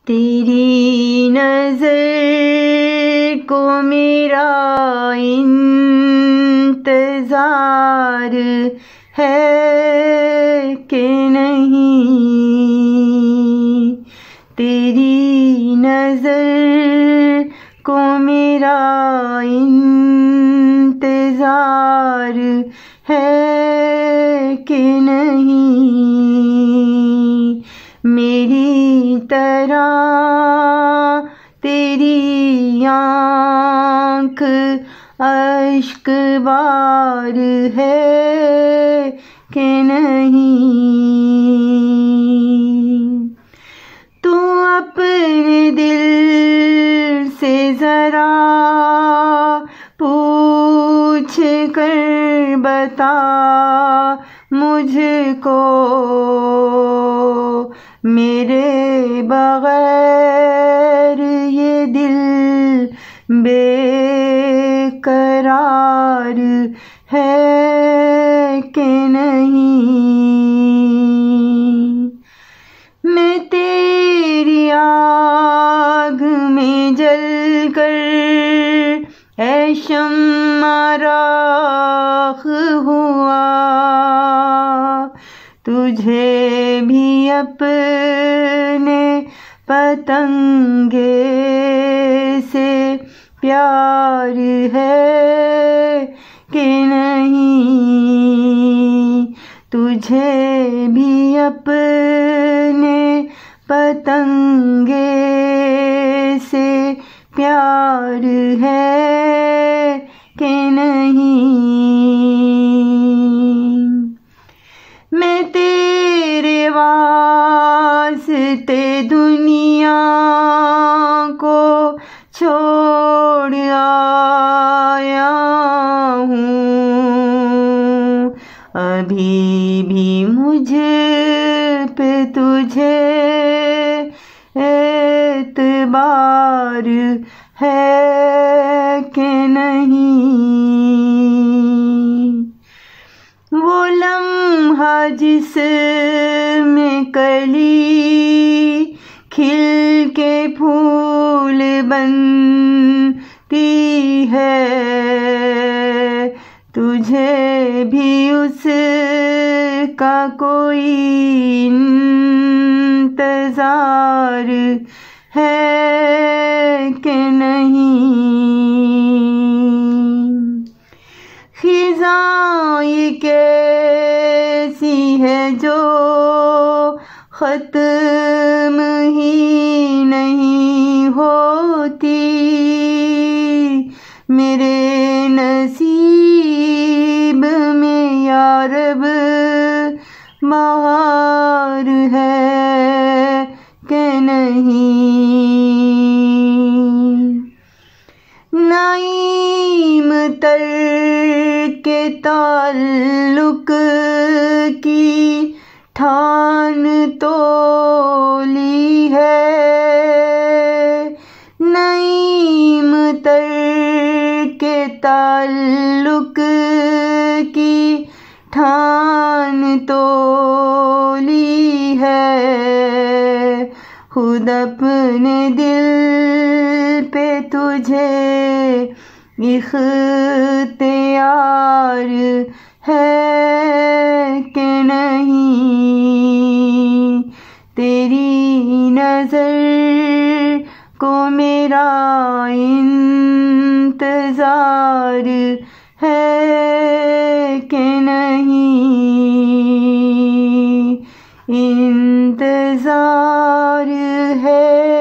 تیری نظر کو میرا انتظار ہے کہ نہیں، تیری نظر کو میرا انتظار ہے کہ نہیں، میری طرح تیری آنکھ اشک بار ہے کہ نہیں، تو اپنے دل سے ذرا پوچھ کر بتا مجھ کو، میرے بغیر یہ دل بے قرار ہے کہ نہیں، میں تیری آگ میں جل کر اے شمع راکھ ہوا، تجھے بھی اپنے پتنگے سے پیار ہے کہ نہیں، تجھے بھی اپنے پتنگے سے پیار ہے کہ نہیں، میں تیرے واسطے دنیا کو چھوڑ آیا ہوں، ابھی بھی مجھ پہ تجھے اعتبار ہے کہ نہیں، وہ لمحہ جس میں کلی کھل کے پھول بنتی ہے، تجھے بھی اس کا کوئی انتظار ہے کہ نہیں، خزاں یہ کیسی ہے جو ختم ہی نہیں ہوتی، میرے نصیب میں یا رب بہار ہے کہ نہیں، نعیم تر کے تعلق کی ٹھان تولی ہے، نعیم تر کے تعلق کی ٹھان تولی ہے، خود اپنے دل پہ تجھے اختیار ہے کہ نہیں، تیری نظر کو میرا انتظار ہے کہ نہیں، انتظار ہے